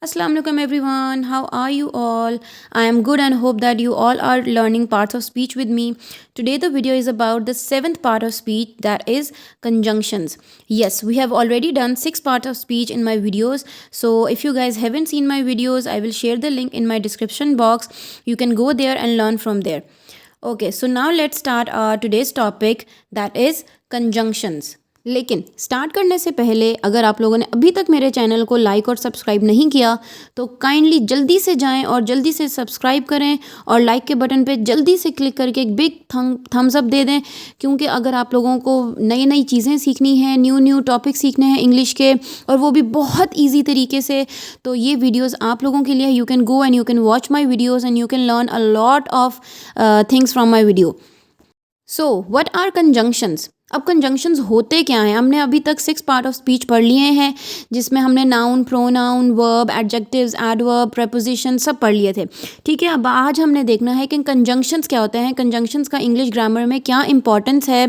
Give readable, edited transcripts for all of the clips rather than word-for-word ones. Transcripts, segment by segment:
Assalamu alaikum everyone. How are you all? I am good and hope that you all are learning parts of speech with me. Today the video is about the seventh part of speech, that is conjunctions. Yes, we have already done 6 parts of speech in my videos. So if you guys haven't seen my videos, I will share the link in my description box. You can go there and learn from there. Okay, so now let's start our today's topic, that is conjunctions. लेकिन start करने से पहले अगर आप लोगों ने अभी तक मेरे चैनल को लाइक और सब्सक्राइब नहीं किया तो काइंडली जल्दी से जाएं और जल्दी से सब्सक्राइब करें और लाइक के बटन पे जल्दी से क्लिक करके एक बिग थम्स अप दे दें, क्योंकि अगर आप लोगों को नई नई चीज़ें सीखनी हैं, न्यू टॉपिक सीखने हैं इंग्लिश के, और वो भी बहुत ईजी तरीके से, तो ये वीडियोज़ आप लोगों के लिए है. You can go and you can watch my videos and you can learn a lot of things from my video. So what are conjunctions? अब कंजंक्शंस होते क्या हैं? हमने अभी तक 6 पार्ट ऑफ स्पीच पढ़ लिए हैं, जिसमें हमने noun, pronoun, verb, adjectives, adverb, preposition सब पढ़ लिए थे. ठीक है, अब आज हमने देखना है कि कंजंक्शंस क्या होते हैं, कंजंक्शंस का इंग्लिश ग्रामर में क्या इंपॉर्टेंस है,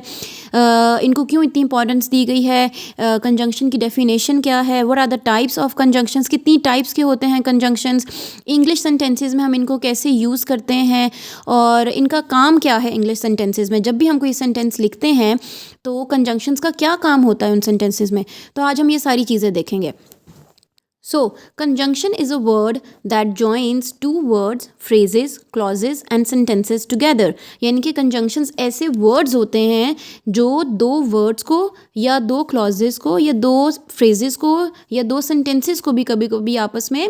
इनको क्यों इतनी इंपॉर्टेंस दी गई है, कंजंक्शन की डेफिनेशन क्या है, what are the types of conjunctions, कितनी टाइप्स के होते हैं कंजंक्शंस, इंग्लिश सेंटेंसेस में हम इनको कैसे यूज़ करते हैं, और इनका काम क्या है इंग्लिश सेंटेंसेस में. जब भी हम कोई सेंटेंस लिखते हैं तो कंजंक्शंस का क्या काम होता है उन सेंटेंसेस में, तो आज हम ये सारी चीज़ें देखेंगे. So, conjunction is a word that joins two words, phrases, clauses and sentences together. यानी कि conjunctions ऐसे words होते हैं जो दो words को या दो clauses को या दो phrases को या दो sentences को भी कभी कभी आपस में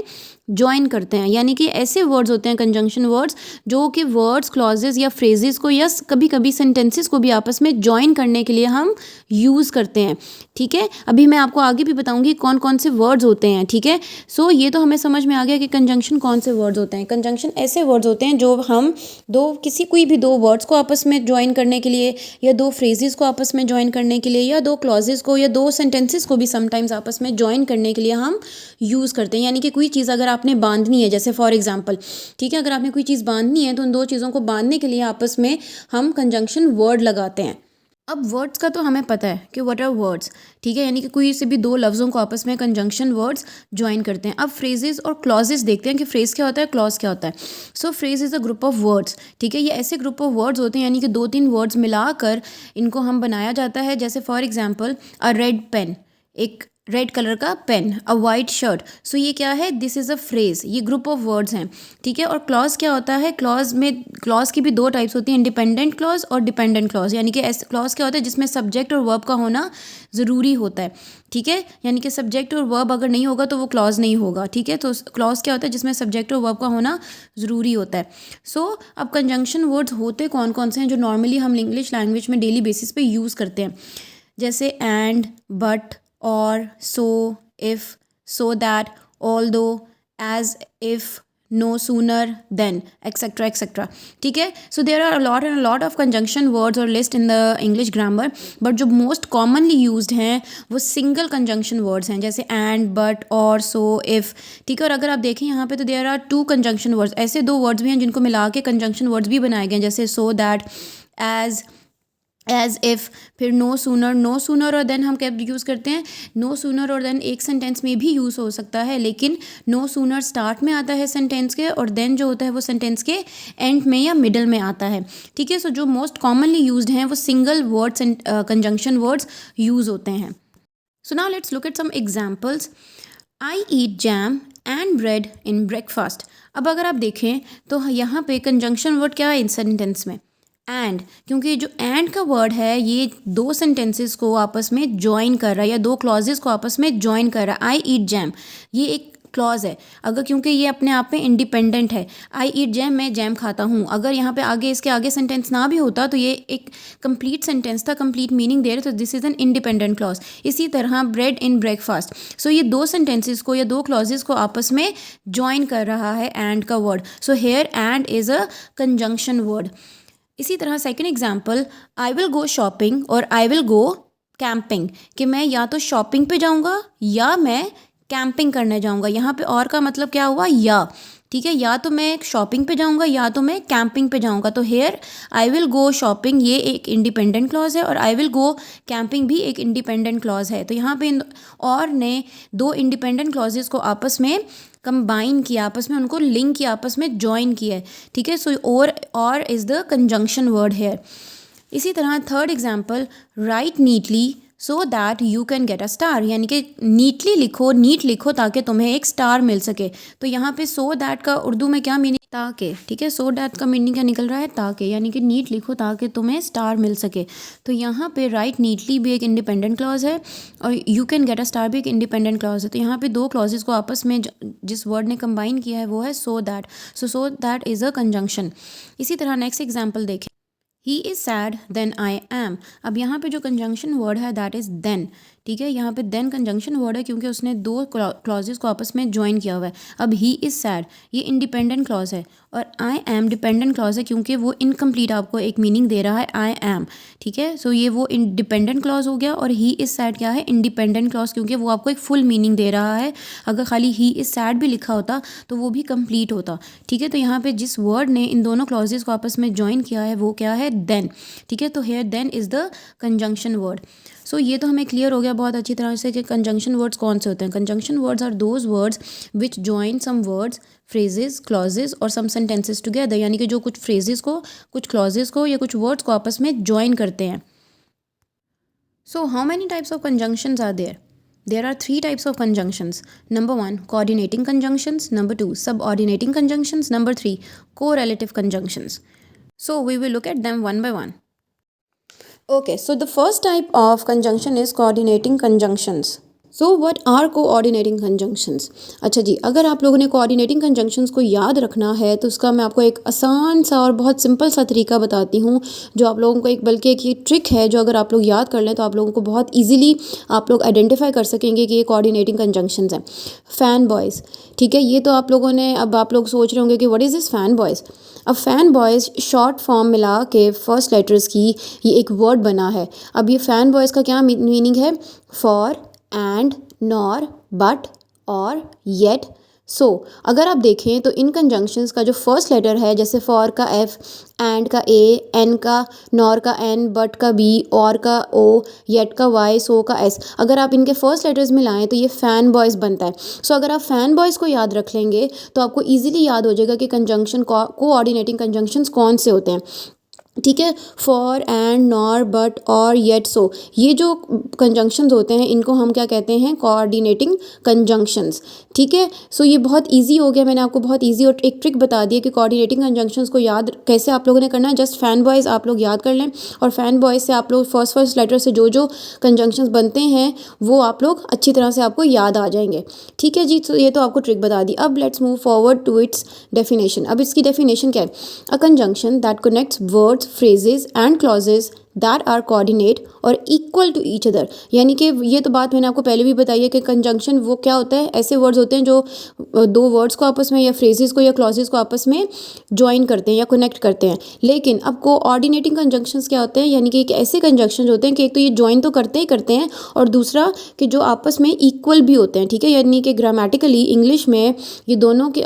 ज्वाइन करते हैं. यानी कि ऐसे वर्ड्स होते हैं कंजंक्शन वर्ड्स जो कि वर्ड्स, क्लॉजेज या फ्रेजेस को या कभी कभी सेंटेंसेस को भी आपस में ज्वाइन करने के लिए हम यूज़ करते हैं. ठीक है, अभी मैं आपको आगे भी बताऊंगी कौन कौन से वर्ड्स होते हैं. ठीक है, सो ये तो हमें समझ में आ गया कि कंजंक्शन कौन से वर्ड्स होते हैं. कंजंक्शन ऐसे वर्ड्स होते हैं जो हम कोई भी दो वर्ड्स को आपस में ज्वाइन करने के लिए या दो फ्रेजेस को आपस में ज्वाइन करने के लिए या दो क्लॉजेज को या दो सेंटेंसेस को भी समटाइम्स आपस में ज्वाइन करने के लिए हम यूज़ करते हैं. यानी कि कोई चीज़ अगर आपने बांधनी है, जैसे फॉर एग्जांपल, ठीक है, अगर आपने कोई चीज़ बांधनी है तो उन दो चीज़ों को बांधने के लिए आपस में हम कंजंक्शन वर्ड लगाते हैं. अब वर्ड्स का तो हमें पता है कि व्हाट आर वर्ड्स. ठीक है, यानी कि कोई से भी दो लफ्ज़ों को आपस में कंजंक्शन वर्ड्स ज्वाइन करते हैं. अब फ्रेजेस और क्लॉजेस देखते हैं कि फ्रेज क्या होता है, क्लॉज क्या होता है. So phrase is a group of words. ठीक है, ये ऐसे ग्रुप ऑफ वर्ड्स होते हैं, यानी कि 2-3 वर्ड्स मिलाकर इनको हम बनाया जाता है. जैसे for example a red pen, एक रेड कलर का pen, a white shirt. So ये क्या है, दिस इज़ अ फ्रेज. ये ग्रुप ऑफ वर्ड्स हैं. ठीक है, और क्लॉज क्या होता है, क्लॉज की भी दो टाइप्स होती हैं, इंडिपेंडेंट क्लॉज और डिपेंडेंट क्लॉज. यानी कि ऐसे क्लॉज क्या होता है जिसमें सब्जेक्ट और वर्ब का होना ज़रूरी होता है. ठीक है, यानी कि सब्जेक्ट और वर्ब अगर नहीं होगा तो वो क्लॉज नहीं होगा. ठीक है, तो क्लॉज क्या होता है जिसमें सब्जेक्ट और वर्ब का होना ज़रूरी होता है. सो अब कंजंक्शन वर्ड्स होते कौन कौन से हैं जो नॉर्मली हम इंग्लिश लैंग्वेज में डेली बेसिस पे यूज़ करते हैं. जैसे एंड, बट, और, so, if, so that, although, as, if, no sooner then, etcetera etcetera. ठीक है, so there are a lot of conjunction words और list in the English grammar, but जो most commonly used हैं वो single conjunction words हैं, जैसे and, but, और, so, if. ठीक है, और अगर आप देखें यहाँ पे तो देयर आर 2 कंजंक्शन वर्ड्स. ऐसे 2 वर्ड्स भी हैं जिनको मिला के कंजंक्शन वर्ड्स भी बनाए गए हैं, जैसे सो दैट, एज इफ़. फिर नो सूनर और देन हम क्या यूज़ करते हैं, नो सूनर और देन एक सेंटेंस में भी यूज़ हो सकता है, लेकिन नो सूनर स्टार्ट में आता है सेंटेंस के और देन जो होता है वो सेंटेंस के एंड में या मिडल में आता है. ठीक है, सो जो मोस्ट कॉमनली यूज्ड हैं वो single words and conjunction words use होते हैं. So now let's look at some examples. I eat jam and bread in breakfast. अब अगर आप देखें तो यहाँ पे कंजंक्शन वर्ड क्या है इन सेंटेंस में, एंड. क्योंकि जो एंड का वर्ड है ये दो सेंटेंसेस को आपस में ज्वाइन कर रहा है या दो क्लॉजेस को आपस में ज्वाइन कर रहा है. आई ईट जैम, ये एक क्लॉज है अगर, क्योंकि ये अपने आप में इंडिपेंडेंट है. आई ईट जैम, मैं जैम खाता हूँ. अगर यहाँ पे आगे इसके आगे सेंटेंस ना भी होता तो ये एक कंप्लीट सेंटेंस था, कंप्लीट मीनिंग दे रहे, तो this is an independent clause. इसी तरह ब्रेड इन ब्रेकफास्ट. सो ये दो सेंटेंसेस को या दो क्लॉजेस को आपस में ज्वाइन कर रहा है एंड का word. So here and is a conjunction word. इसी तरह second example, I will go shopping और आई विल गो कैंपिंग, कि मैं या तो शॉपिंग पे जाऊँगा या मैं कैंपिंग करने जाऊँगा. यहाँ पे और का मतलब क्या हुआ, या. ठीक है, या तो मैं शॉपिंग पे जाऊँगा या तो मैं कैंपिंग पे जाऊँगा। तो here I will go shopping ये एक इंडिपेंडेंट क्लॉज है और आई विल गो कैंपिंग भी एक इंडिपेंडेंट क्लॉज है। तो यहाँ पे और ने दो इंडिपेंडेंट क्लॉजेस को आपस में कंबाइन किया, आपस में उनको लिंक किया, आपस में जॉइन किया है। ठीक है, सो और is the conjunction word hair. इसी तरह third example, right neatly so that you can get a star, यानी कि नीटली लिखो, नीट लिखो ताकि तुम्हें एक स्टार मिल सके। तो यहाँ पे सो दैट का उर्दू में क्या मीनिंग, ताकि। ठीक है, सो दैट का मीनिंग क्या निकल रहा है, ताकि, यानी कि नीट लिखो ताकि तुम्हें स्टार मिल सके। तो यहाँ पे राइट नीटली भी एक इंडिपेंडेंट क्लॉज है और you can get a star भी एक इंडिपेंडेंट क्लॉज है। तो यहाँ पे दो क्लॉजेस को आपस में जिस वर्ड ने कंबाइन किया है वो है so that. So that is a conjunction. इसी तरह नेक्स्ट एग्जाम्पल देखें, he is sad then I am. अब यहाँ पे जो कंजंक्शन वर्ड है दैट इज़ देन। ठीक है, यहाँ पे देन कंजंक्शन वर्ड है क्योंकि उसने दो क्लॉजेस को आपस में ज्वाइन किया हुआ है। अब ही इज़ सैड ये इंडिपेंडेंट क्लॉज है और आई एम डिपेंडेंट क्लॉज है क्योंकि वो इनकम्प्लीट आपको एक मीनिंग दे रहा है आई एम। ठीक है, सो ये वो इंडिपेंडेंट क्लॉज हो गया और ही इज़ सैड क्या है, इंडिपेंडेंट क्लॉज, क्योंकि वो आपको एक फुल मीनिंग दे रहा है। अगर खाली ही इज़ सैड भी लिखा होता तो वो भी कंप्लीट होता। ठीक है, तो यहाँ पे जिस वर्ड ने इन दोनों क्लॉजेस को आपस में ज्वाइन किया है वो क्या है, देन। ठीक है, तो here then is the conjunction word. So ये तो हमें क्लियर हो गया बहुत अच्छी तरह से कि कंजंक्शन वर्ड्स कौन से होते हैं। Conjunction words are those words which join some words, phrases, clauses और सम सेंटेंसेस टुगेदर, यानी कि जो कुछ फ्रेजेस को, कुछ क्लॉजेज को या कुछ वर्ड्स को आपस में ज्वाइन करते हैं। So how many types of conjunctions are there? There are three types of conjunctions. Number 1, coordinating conjunctions. Number 2, subordinating conjunctions. Number 3, correlative conjunctions. So we will look at them one by one. Okay, so the first type of conjunction is coordinating conjunctions. So what are coordinating conjunctions. अच्छा जी, अगर आप लोगों ने coordinating conjunctions को याद रखना है तो उसका मैं आपको एक आसान सा और बहुत सिंपल सा तरीका बताती हूँ जो आप लोगों को एक, बल्कि एक ये ट्रिक है जो अगर आप लोग याद कर लें तो आप लोगों को बहुत ईजिली आप लोग आइडेंटिफाई कर सकेंगे कि ये कोऑर्डिनेटिंग कंजंक्शंस हैं। फैन बॉयज़, ठीक है, ये तो आप लोगों ने, अब आप लोग सोच रहे होंगे कि what is this fan boys. अब फैन बॉयज़ शॉर्ट फॉर्म मिला के फर्स्ट लेटर्स की ये एक वर्ड बना है। अब ये फैन बॉयज़ का क्या मीनिंग है, फॉर, एंड, नॉर, बट, और, येट, सो। अगर आप देखें तो इन कंजंक्शंस का जो फर्स्ट लेटर है, जैसे फॉर का एफ, एंड का ए, एन का, नॉर का एन, बट का बी, और का ओ, येट का वाई, सो का एस, अगर आप इनके फर्स्ट लेटर्स मिलाएं तो ये फैन बॉयज़ बनता है। सो अगर आप फैन बॉयज़ को याद रख लेंगे तो आपको ईजिली याद हो जाएगा कि कंजंक्शन कोऑर्डिनेटिंग कंजंक्शंस कौन से होते हैं। ठीक है, फॉर, एंड, नॉर, बट, और, येट, सो, ये जो कंजंक्शंस होते हैं इनको हम क्या कहते हैं, कोऑर्डिनेटिंग कंजंक्शंस। ठीक है, सो ये बहुत इजी हो गया, मैंने आपको बहुत इजी और एक ट्रिक बता दी है कि कोऑर्डिनेटिंग कंजंक्शंस को याद कैसे आप लोगों ने करना है। जस्ट फैन बॉयज़ आप लोग याद कर लें और फैन बॉयज़ से आप लोग फर्स्ट लेटर से जो जो कंजंक्शंस बनते हैं वो आप लोग अच्छी तरह से आपको याद आ जाएंगे। ठीक है जी, तो ये तो आपको ट्रिक बता दी। अब let's move forward to its definition. अब इसकी डेफिनेशन क्या है, a conjunction that connects words, phrases and clauses that are coordinate और equal to each other। यानी कि ये तो बात मैंने आपको पहले भी बताई है कि कंजंक्शन वो क्या होता है, ऐसे वर्ड्स होते हैं जो दो वर्ड्स को आपस में या फ्रेजेस को या क्लॉजेस को आपस में ज्वाइन करते हैं या कनेक्ट करते हैं। लेकिन अब कोऑर्डिनेटिंग कंजंक्शंस क्या होते हैं, यानी कि एक ऐसे कंजंक्शन होते हैं कि एक तो ये ज्वाइन तो करते ही करते हैं और दूसरा कि जो आपस में इक्वल भी होते हैं। ठीक है, यानी कि ग्रामेटिकली इंग्लिश में ये दोनों के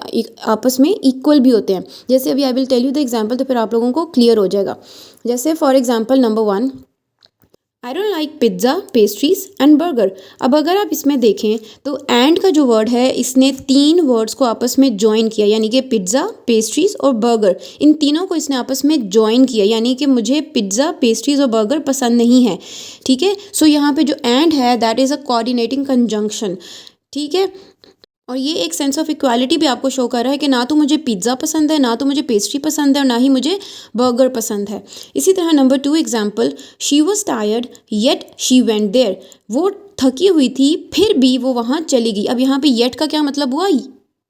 आपस में इक्वल भी होते हैं। जैसे अभी I will tell you the example, तो फिर आप लोगों को क्लियर हो जाएगा। जैसे for example number 1, I don't like pizza, pastries and burger. अब अगर आप इसमें देखें तो एंड का जो वर्ड है इसने तीन वर्ड्स को आपस में ज्वाइन किया, यानी कि पिज्ज़ा, पेस्ट्रीज और बर्गर, इन तीनों को इसने आपस में ज्वाइन किया, यानी कि मुझे पिज्ज़ा, पेस्ट्रीज और बर्गर पसंद नहीं है। ठीक है, सो यहाँ पे जो एंड है that is a coordinating conjunction. ठीक है, और ये एक सेंस ऑफ इक्वालिटी भी आपको शो कर रहा है कि ना तो मुझे पिज़्ज़ा पसंद है, ना तो मुझे पेस्ट्री पसंद है और ना ही मुझे बर्गर पसंद है। इसी तरह number 2 example, she was tired yet she went there. वो थकी हुई थी फिर भी वो वहाँ चली गई। अब यहाँ पे येट का क्या मतलब हुआ,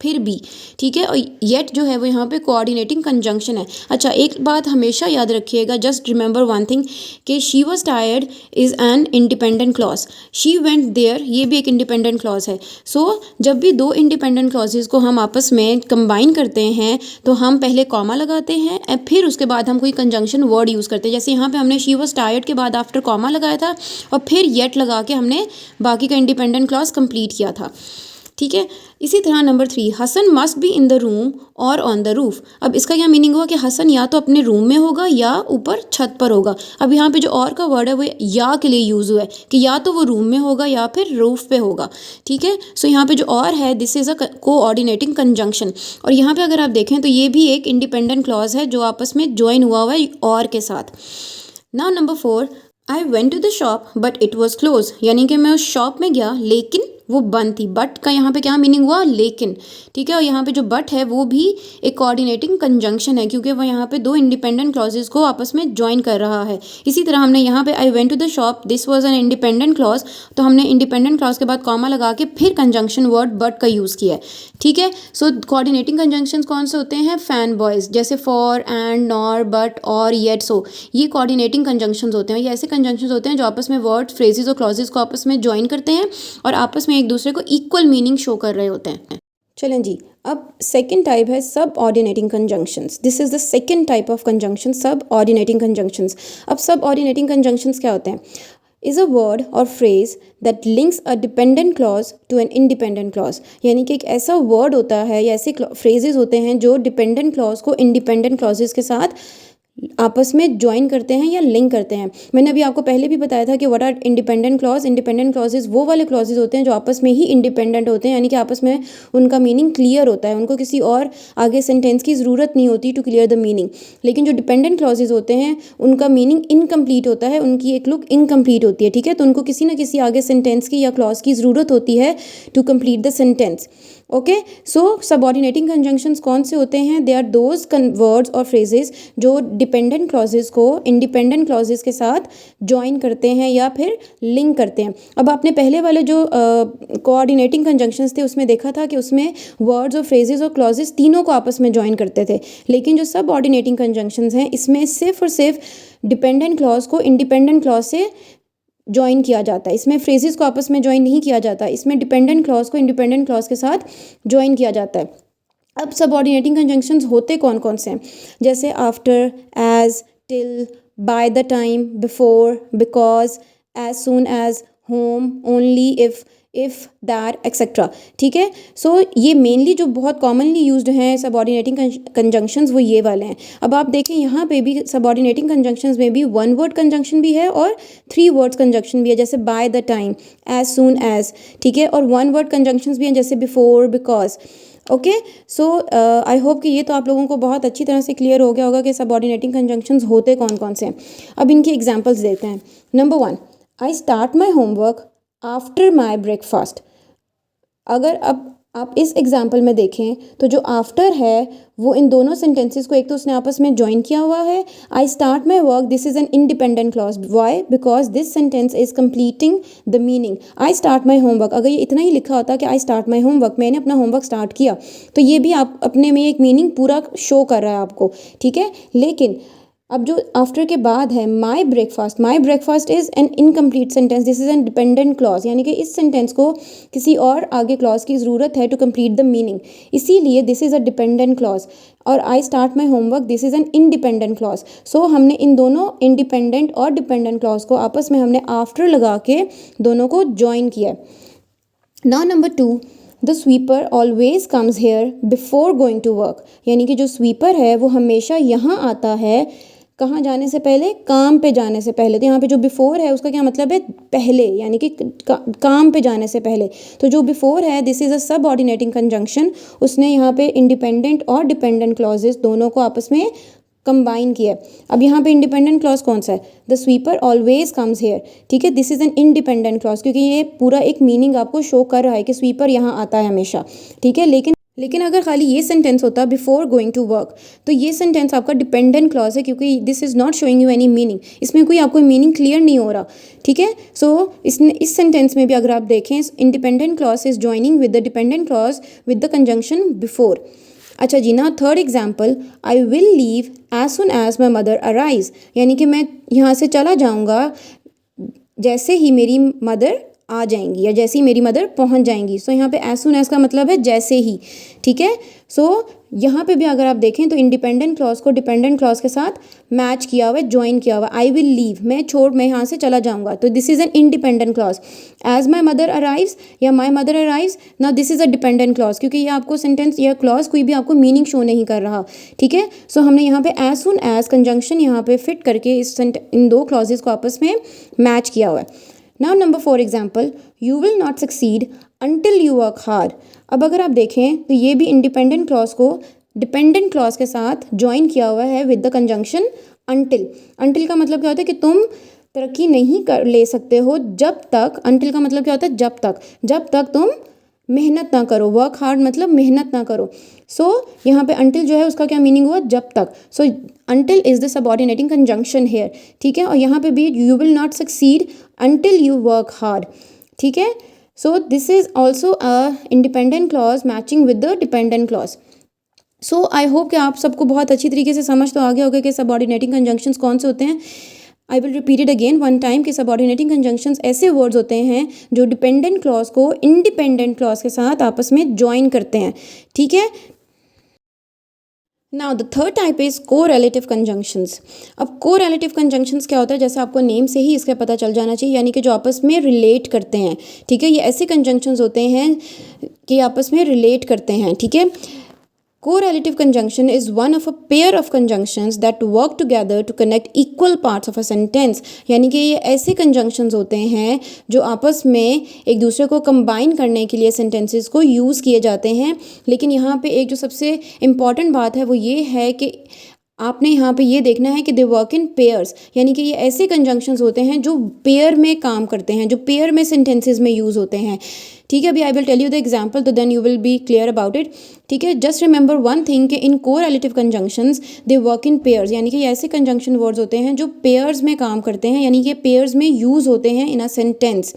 फिर भी। ठीक है, और येट जो है वो यहाँ पे कोऑर्डिनेटिंग कंजंक्शन है। अच्छा, एक बात हमेशा याद रखिएगा, जस्ट रिमेंबर वन थिंग कि she was tired is an independent clause, she went there ये भी एक इंडिपेंडेंट क्लॉज है। सो जब भी दो इंडिपेंडेंट क्लॉजेज को हम आपस में कंबाइन करते हैं तो हम पहले कॉमा लगाते हैं और फिर उसके बाद हम कोई कंजंक्शन वर्ड यूज़ करते हैं। जैसे यहाँ पे हमने शी वॉज टायर्ड के बाद आफ्टर कॉमा लगाया था और फिर येट लगा के हमने बाकी का इंडिपेंडेंट क्लॉज कंप्लीट किया था। ठीक है। इसी तरह number 3, Hasan must be in the room or on the roof. अब इसका क्या मीनिंग हुआ कि हसन या तो अपने रूम में होगा या ऊपर छत पर होगा। अब यहाँ पे जो और का वर्ड है वो या के लिए यूज़ हुआ है कि या तो वो रूम में होगा या फिर रूफ पे होगा। ठीक है। सो यहाँ पे जो और है this is a coordinating conjunction, और यहाँ पे अगर आप देखें तो ये भी एक इंडिपेंडेंट क्लॉज है जो आपस में ज्वाइन हुआ है और के साथ। Now number 4, I went to the shop but it was close, यानी कि मैं उस शॉप में गया लेकिन वो बंद थी। बट का यहाँ पे क्या मीनिंग हुआ, लेकिन। ठीक है। और यहाँ पे जो बट है वो भी एक कोऑर्डिनेटिंग कंजंक्शन है क्योंकि वह यहाँ पे दो इंडिपेंडेंट क्लॉजेज को आपस में ज्वाइन कर रहा है। इसी तरह हमने यहाँ पे I went to the shop, this was an independent clause, तो हमने इंडिपेंडेंट क्लॉज के बाद कॉमा लगा के फिर कंजंक्शन वर्ड बट का यूज़ किया है। ठीक है। सो कोऑर्डिनेटिंग कंजंक्शन कौन से होते हैं, फैन बॉयज, जैसे फॉर, एंड, नॉर, बट, और, येट, सो, ये कोऑर्डिनेटिंग कंजंक्शन होते हैं। ये ऐसे कंजंक्शन होते हैं जो आपस में वर्ड, फ्रेजेस और क्लॉजेज को आपस में ज्वाइन करते हैं और आपस में एक दूसरे को इक्वल मीनिंग शो कर रहे होते हैं। चलें जी, अब सेकंड टाइप है subordinating conjunctions. This is the second type of conjunction, subordinating conjunctions. अब सब ऑर्डिनेटिंग कंजंक्शंस क्या होते हैं, is a word or phrase that links a dependent clause to an independent clause, यानी कि एक ऐसा वर्ड होता है या ऐसे फ्रेजेस होते हैं जो डिपेंडेंट क्लॉज को इंडिपेंडेंट क्लॉजेस के साथ आपस में ज्वाइन करते हैं या लिंक करते हैं। मैंने अभी आपको पहले भी बताया था कि what are independent clause. Independent clauses वो वाले क्लॉजेज होते हैं जो आपस में ही इंडिपेंडेंट होते हैं, यानी कि आपस में उनका मीनिंग क्लियर होता है, उनको किसी और आगे सेंटेंस की ज़रूरत नहीं होती टू क्लियर द मीनिंग। लेकिन जो डिपेंडेंट क्लॉजेज होते हैं उनका मीनिंग इनकम्प्लीट होता है, उनकी एक लुक इनकम्प्लीट होती है। ठीक है। तो उनको किसी ना किसी आगे सेंटेंस की या क्लॉज की ज़रूरत होती है to complete the sentence. Okay. So subordinating conjunctions कौन से होते हैं, they are those words or phrases जो डिपेंडेंट क्लॉजेस को इंडिपेंडेंट क्लॉजेस के साथ ज्वाइन करते हैं या फिर लिंक करते हैं। अब आपने पहले वाले जो कोऑर्डिनेटिंग कंजंक्शंस थे उसमें देखा था कि उसमें वर्ड्स और फ्रेजेस और क्लॉजेस तीनों को आपस में ज्वाइन करते थे, लेकिन जो सब ऑर्डिनेटिंग कंजंक्शंस हैं इसमें सिर्फ और सिर्फ डिपेंडेंट क्लॉज को इंडिपेंडेंट क्लॉज से ज्वाइन किया जाता है। इसमें फ्रेजेस को आपस में ज्वाइन नहीं किया जाता, इसमें डिपेंडेंट क्लॉज को इंडिपेंडेंट क्लॉज के साथ ज्वाइन किया जाता है। अब सबऑर्डिनेटिंग कंजंक्शंस होते कौन कौन से हैं, जैसे after, as, till, by the time, before, because, as soon as, home, only, if, that, etcetera. ठीक है। सो ये मेनली जो बहुत कॉमनली यूज्ड हैं सबऑर्डिनेटिंग कंजंक्शंस वो ये वाले हैं। अब आप देखें यहाँ पे भी सबऑर्डिनेटिंग कंजंक्शंस में भी वन वर्ड कंजंक्शन भी है और थ्री वर्ड्स कंजंक्शन भी है, जैसे by the time, as soon as. ठीक है। और वन वर्ड कंजंक्शंस भी हैं जैसे before, because. Okay. So I hope कि ये तो आप लोगों को बहुत अच्छी तरह से क्लियर हो गया होगा कि सबऑर्डिनेटिंग कंजंक्शंस होते कौन कौन से हैं। अब इनकी एग्जांपल्स देते हैं। Number 1, I start my homework after my breakfast. अगर अब आप इस एग्जाम्पल में देखें तो जो आफ्टर है वो इन दोनों सेंटेंसेस को एक तो उसने आपस में ज्वाइन किया हुआ है। I start my work, this is an independent clause, why, because this sentence is completing the meaning. I start my homework, अगर ये इतना ही लिखा होता कि आई स्टार्ट माई होमवर्क, मैंने अपना होमवर्क स्टार्ट किया, तो ये भी आप अपने में एक मीनिंग पूरा शो कर रहा है आपको। ठीक है। लेकिन अब जो आफ्टर के बाद है my breakfast is an incomplete sentence, this is N dependent clause, यानी कि इस सेंटेंस को किसी और आगे क्लॉज की ज़रूरत है टू कंप्लीट द मीनिंग, इसीलिए this is a dependent clause. और I start my homework, this is an independent clause. So हमने इन दोनों इंडिपेंडेंट और डिपेंडेंट क्लॉज को आपस में हमने आफ्टर लगा के दोनों को ज्वाइन किया है। Now number 2, the sweeper always comes here before going to work, यानी कि जो स्वीपर है वो हमेशा यहाँ आता है कहाँ जाने से पहले, काम पे जाने से पहले। तो यहाँ पे जो बिफोर है उसका क्या मतलब है, पहले, यानी कि काम पे जाने से पहले। तो जो बिफोर है दिस इज़ अ सब ऑर्डिनेटिंग कंजंक्शन, उसने यहाँ पे इंडिपेंडेंट और डिपेंडेंट क्लॉजेस दोनों को आपस में कंबाइन किया। अब यहाँ पे इंडिपेंडेंट क्लॉज कौन सा है, the sweeper always comes hair. ठीक है। This is an independent clause क्योंकि ये पूरा एक मीनिंग आपको शो कर रहा है कि स्वीपर यहाँ आता है हमेशा। ठीक है। लेकिन अगर खाली ये सेंटेंस होता बिफोर गोइंग टू वर्क, तो ये सेंटेंस आपका डिपेंडेंट क्लॉज है क्योंकि this is not showing you any meaning, इसमें कोई आपको मीनिंग क्लियर नहीं हो रहा। ठीक है। सो इस सेंटेंस में भी अगर आप देखें independent clause is joining with the dependent clause with the conjunction before. अच्छा जी, ना third example, I will leave as soon as my mother arise, यानी कि मैं यहाँ से चला जाऊँगा जैसे ही मेरी मदर आ जाएंगी या जैसे ही मेरी मदर पहुंच जाएंगी। सो यहाँ पे एज सुन एज का मतलब है जैसे ही। ठीक है। सो यहाँ पे भी अगर आप देखें तो इंडिपेंडेंट क्लॉज को डिपेंडेंट क्लॉज के साथ मैच किया हुआ है, ज्वाइन किया हुआ है। आई विल लीव, मैं यहाँ से चला जाऊँगा, तो this is an independent clause. As my mother arrives या my mother arrives, now this is a dependent clause, क्योंकि ये आपको सेंटेंस या क्लॉज कोई भी आपको मीनिंग शो नहीं कर रहा, ठीक है। सो हमने यहाँ पे एज सुन एज कंजंक्शन यहाँ पे फिट करके इन दो क्लॉजेज को आपस में मैच किया हुआ है। Now number 4 example, you will not succeed until you work hard. अब अगर आप देखें तो ये भी इंडिपेंडेंट क्लॉज को डिपेंडेंट क्लॉज के साथ ज्वाइन किया हुआ है with the conjunction until. Until का मतलब क्या होता है कि तुम तरक्की नहीं कर ले सकते हो जब तक, अंटिल का मतलब क्या होता है जब तक तुम मेहनत ना करो। वर्क हार्ड मतलब मेहनत ना करो। सो यहाँ पे अंटिल जो है उसका क्या मीनिंग हुआ, जब तक। So until is the subordinating conjunction here, ठीक है। और यहाँ पे भी you will not succeed until you work hard, ठीक है। So this is also a independent clause matching with the dependent clause. So I hope कि आप सबको बहुत अच्छी तरीके से समझ तो आ गया होगा कि सबऑर्डिनेटिंग कंजंक्शंस कौन से होते हैं। I will repeat it again one time कि सबऑर्डिनेटिंग कंजंक्शंस ऐसे वर्ड्स होते हैं जो डिपेंडेंट क्लॉज को इंडिपेंडेंट क्लॉज के साथ आपस में ज्वाइन करते हैं, ठीक है। Now the third type is correlative conjunctions. अब कोरिलेटिव कंजंक्शंस क्या होता है, जैसे आपको नेम से ही इसका पता चल जाना चाहिए, यानी कि जो आपस में रिलेट करते हैं, ठीक है। ये ऐसे कंजंक्शंस होते हैं कि आपस में रिलेट करते हैं, ठीक है। Correlative conjunction is one of a pair of conjunctions that work together to connect equal parts of a sentence। यानी कि ये ऐसे conjunctions होते हैं जो आपस में एक दूसरे को combine करने के लिए sentences को use किए जाते हैं। लेकिन यहाँ पे एक जो सबसे important बात है वो ये है कि आपने यहाँ पे ये देखना है कि दे वर्क इन पेयर्स, यानी कि ये ऐसे कंजंक्शंस होते हैं जो पेयर में काम करते हैं, जो पेयर में सेंटेंसेस में यूज़ होते हैं, ठीक है। अभी I will tell you the example, तो then you will be clear about it, ठीक है। जस्ट रिमेंबर वन थिंग कि in correlative conjunctions they work in pairs, यानी कि ऐसे कंजंक्शन वर्ड्स होते हैं जो पेयर्स में काम करते हैं, यानी कि पेयर्स में यूज़ होते हैं इन अ सेंटेंस,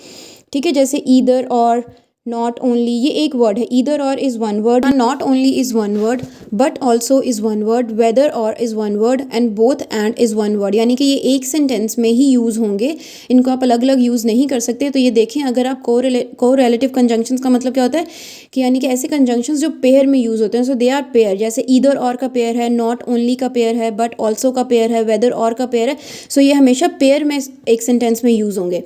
ठीक है। जैसे ईदर और, नॉट ओनली, ये एक वर्ड है। Either or is one word, not only is one word, but also is one word, whether or is one word, and both and is one word, यानी कि ये एक सेंटेंस में ही use होंगे, इनको आप अलग अलग यूज़ नहीं कर सकते। तो ये देखें, अगर आप कोरिलेटिव कंजंक्शंस का मतलब क्या होता है कि यानी कि ऐसे कंजंक्शंस जो पेयर में यूज़ होते हैं। सो दे आर पेयर, जैसे ईदर और का पेयर है, नॉट ओनली का पेयर है, बट ऑल्सो का पेयर है, वेदर और का पेयर है। सो ये हमेशा पेयर में एक सेंटेंस में यूज़ होंगे।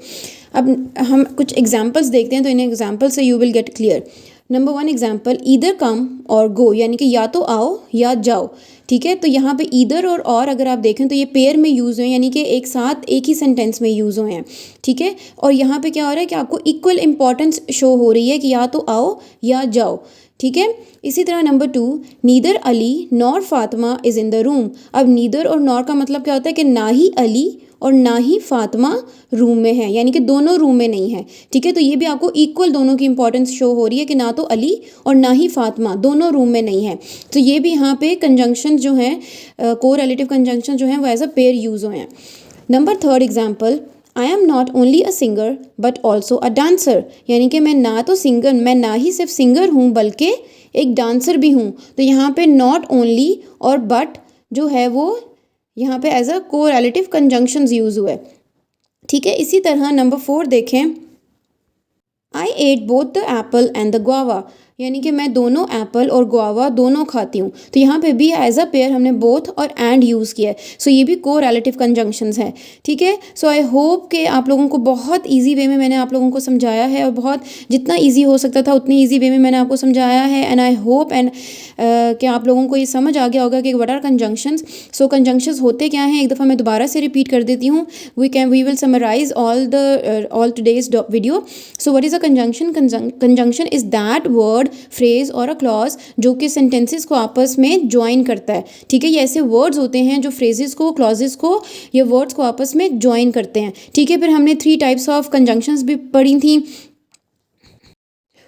अब हम कुछ एग्जाम्पल्स देखते हैं, तो इन एग्जाम्पल से you will get clear. Number 1 example, either come or go, यानी कि या तो आओ या जाओ, ठीक है। तो यहाँ पे ईदर और अगर आप देखें तो ये पेयर में यूज़ हुए, यानी कि एक साथ एक ही सेंटेंस में यूज़ हुए हैं, ठीक है। और यहाँ पे क्या हो रहा है कि आपको इक्वल इंपॉर्टेंस शो हो रही है कि या तो आओ या जाओ, ठीक है। इसी तरह number 2, neither Ali nor Fatima is in the room. अब नीदर और नॉर का मतलब क्या होता है कि ना ही अली और ना ही फातिमा रूम में है, यानी कि दोनों रूम में नहीं है, ठीक है। तो ये भी आपको इक्वल दोनों की इंपॉर्टेंस शो हो रही है कि ना तो अली और ना ही फातिमा दोनों रूम में नहीं है। तो ये भी यहाँ पे कंजंक्शन जो हैं, कोरिलेटिव कंजंक्शन जो हैं वो एज अ पेयर यूज़ हुए हैं। Number 3 example, I am not only a singer but also a dancer, यानी कि मैं ना ही सिर्फ सिंगर हूँ बल्कि एक डांसर भी हूँ। तो यहाँ पे नॉट ओनली और बट जो है वो यहाँ पे as a correlative conjunctions use हुए, ठीक है। इसी तरह नंबर 4 देखें, I ate both the apple and the guava, यानी कि मैं दोनों एप्पल और गुआवा दोनों खाती हूँ। तो यहाँ पे भी एज अ पेयर हमने बोथ और एंड यूज़ किया है। सो ये भी कोरिलेटिव कंजंक्शंस है, ठीक है। सो आई होप कि आप लोगों को बहुत ईजी वे में मैंने आप लोगों को समझाया है, और बहुत जितना ईजी हो सकता था उतनी ईजी वे में मैंने आपको समझाया है। एंड आई होप कि आप लोगों को ये समझ आ गया होगा कि what are conjunctions. So conjunctions होते क्या हैं, एक दफ़ा मैं दोबारा से रिपीट कर देती हूँ। We will summarise all today's video. So what is a conjunction? Conjunction is that word, phrase or a clause जो कि सेंटेंसेस को आपस में ज्वाइन करता है, ठीक है। ये ऐसे वर्ड्स होते हैं जो फ्रेजेस को, क्लॉजेस को, ये वर्ड्स को आपस में ज्वाइन करते हैं, ठीक है। फिर हमने 3 टाइप्स ऑफ कंजंक्शंस भी पढ़ी थी।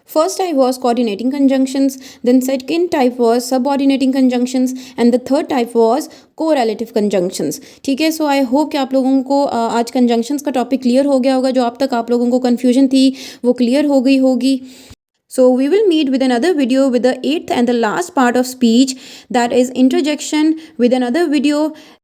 First type was coordinating conjunctions, then second type was subordinating conjunctions, and the third type was correlative conjunctions, ठीक है। सो आई होप कि आप लोगों को आज कंजंक्शंस का टॉपिक क्लियर हो गया होगा। जो अब तक आप लोगों को कन्फ्यूजन थी वो क्लियर हो गई होगी। So we will meet with another video with the 8th and the last part of speech, that is interjection, with another video.